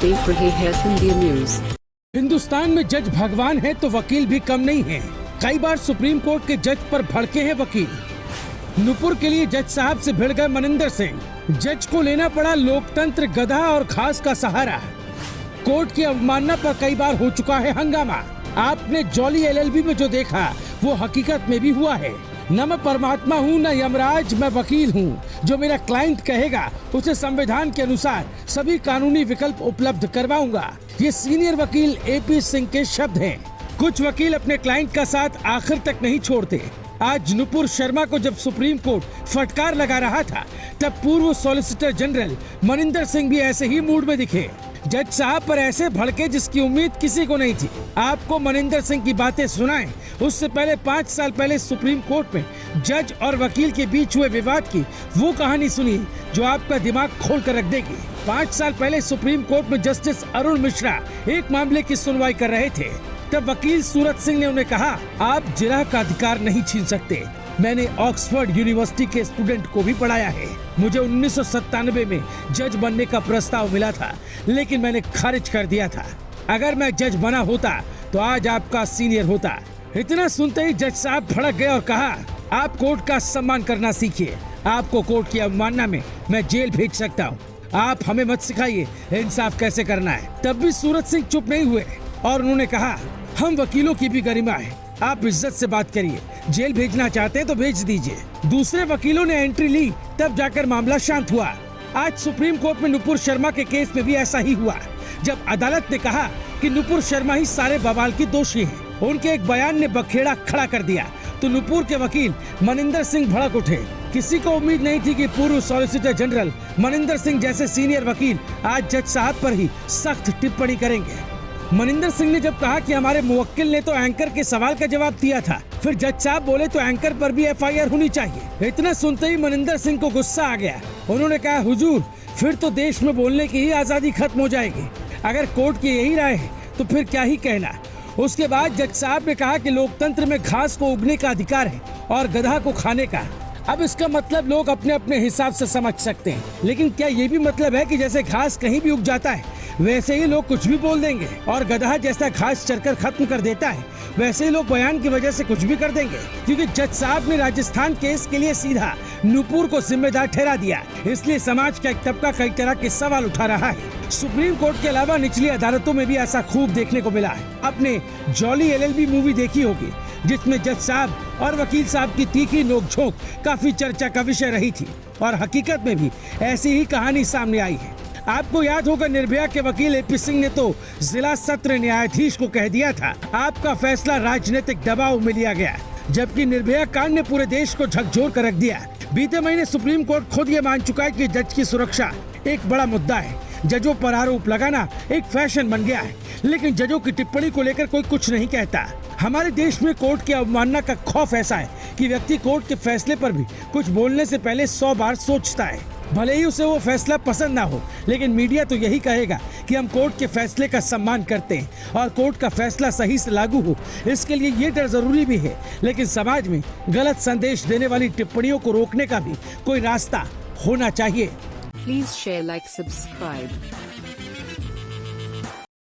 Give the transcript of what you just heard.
देख रहे हैं इंडिया न्यूज। हिंदुस्तान में जज भगवान है तो वकील भी कम नहीं है। कई बार सुप्रीम कोर्ट के जज पर भड़के हैं वकील। नूपुर के लिए जज साहब से भिड़ गए मनिंदर सिंह। जज को लेना पड़ा लोकतंत्र, गधा और घास का सहारा। कोर्ट की अवमानना पर कई बार हो चुका है हंगामा। आपने जॉली एलएलबी में जो देखा वो हकीकत में भी हुआ है। न मैं परमात्मा हूँ न यमराज, मैं वकील हूँ। जो मेरा क्लाइंट कहेगा उसे संविधान के अनुसार सभी कानूनी विकल्प उपलब्ध करवाऊंगा। ये सीनियर वकील एपी सिंह के शब्द हैं। कुछ वकील अपने क्लाइंट का साथ आखिर तक नहीं छोड़ते। आज नुपुर शर्मा को जब सुप्रीम कोर्ट फटकार लगा रहा था तब पूर्व सॉलिसिटर जनरल मनिंदर सिंह भी ऐसे ही मूड में दिखे। जज साहब पर ऐसे भड़के जिसकी उम्मीद किसी को नहीं थी। आपको मनिंदर सिंह की बातें सुनाएं, उससे पहले 5 साल पहले सुप्रीम कोर्ट में जज और वकील के बीच हुए विवाद की वो कहानी सुनिए जो आपका दिमाग खोल कर रख देगी। 5 साल पहले सुप्रीम कोर्ट में जस्टिस अरुण मिश्रा एक मामले की सुनवाई कर रहे थे। तब वकील सूरत सिंह ने उन्हें कहा, आप जिला का अधिकार नहीं छीन सकते। मैंने ऑक्सफोर्ड यूनिवर्सिटी के स्टूडेंट को भी पढ़ाया है। मुझे 1997 में जज बनने का प्रस्ताव मिला था, लेकिन मैंने खारिज कर दिया था। अगर मैं जज बना होता तो आज आपका सीनियर होता। इतना सुनते ही जज साहब भड़क गए और कहा, आप कोर्ट का सम्मान करना सीखिए। आपको कोर्ट की अवमानना में मैं जेल भेज सकता हूँ। आप हमें मत सिखाइए इंसाफ कैसे करना है। तब भी सूरत सिंह चुप नहीं हुए और उन्होंने कहा, हम वकीलों की भी गरिमा है, आप इज्जत से बात करिए। जेल भेजना चाहते हैं तो भेज दीजिए। दूसरे वकीलों ने एंट्री ली, तब जाकर मामला शांत हुआ। आज सुप्रीम कोर्ट में नुपुर शर्मा के केस में भी ऐसा ही हुआ। जब अदालत ने कहा कि नुपुर शर्मा ही सारे बवाल की दोषी है, उनके एक बयान ने बखेड़ा खड़ा कर दिया तो नुपुर के वकील मनिंदर सिंह भड़क उठे। किसी को उम्मीद नहीं थी कि पूर्व सॉलिसिटर जनरल मनिंदर सिंह जैसे सीनियर वकील आज जज साहब पर ही सख्त टिप्पणी करेंगे। मनिंदर सिंह ने जब कहा कि हमारे मुवक्किल ने तो एंकर के सवाल का जवाब दिया था, फिर जज साहब बोले तो एंकर पर भी एफआईआर होनी चाहिए। इतना सुनते ही मनिंदर सिंह को गुस्सा आ गया। उन्होंने कहा, हुजूर, फिर तो देश में बोलने की ही आजादी खत्म हो जाएगी। अगर कोर्ट की यही राय है तो फिर क्या ही कहना। उसके बाद जज साहब ने कहा कि लोकतंत्र में घास को उगने का अधिकार है और गधा को खाने का। अब इसका मतलब लोग अपने अपने हिसाब से समझ सकते हैं, लेकिन क्या ये भी मतलब है कि जैसे घास कहीं भी उग जाता है वैसे ही लोग कुछ भी बोल देंगे, और गधा जैसा घास चरकर खत्म कर देता है वैसे ही लोग बयान की वजह से कुछ भी कर देंगे? क्योंकि जज साहब ने राजस्थान केस के लिए सीधा नूपुर को जिम्मेदार ठहरा दिया, इसलिए समाज का एक तबका कई तरह के सवाल उठा रहा है। सुप्रीम कोर्ट के अलावा निचली अदालतों में भी ऐसा खूब देखने को मिला है। आपने जॉली एलएलबी मूवी देखी होगी, जिसमें जज साहब और वकील साहब की तीखी नोकझोंक काफी चर्चा का विषय रही थी, और हकीकत में भी ऐसी ही कहानी सामने आई है। आपको याद होगा, निर्भया के वकील एपी सिंह ने तो जिला सत्र न्यायाधीश को कह दिया था, आपका फैसला राजनीतिक दबाव में लिया गया, जबकि निर्भया कांड ने पूरे देश को झकझोर कर रख दिया। बीते महीने सुप्रीम कोर्ट खुद ये मान चुका है कि जज की सुरक्षा एक बड़ा मुद्दा है। जजों पर आरोप लगाना एक फैशन बन गया है, लेकिन जजों की टिप्पणी को लेकर कोई कुछ नहीं कहता। हमारे देश में कोर्ट की अवमानना का खौफ ऐसा है कि व्यक्ति कोर्ट के फैसले पर भी कुछ बोलने से पहले 100 बार सोचता है। भले ही उसे वो फैसला पसंद ना हो, लेकिन मीडिया तो यही कहेगा कि हम कोर्ट के फैसले का सम्मान करते हैं और कोर्ट का फैसला सही से लागू हो, इसके लिए ये डर जरूरी भी है। लेकिन समाज में गलत संदेश देने वाली टिप्पणियों को रोकने का भी कोई रास्ता होना चाहिए। Please share, like, subscribe.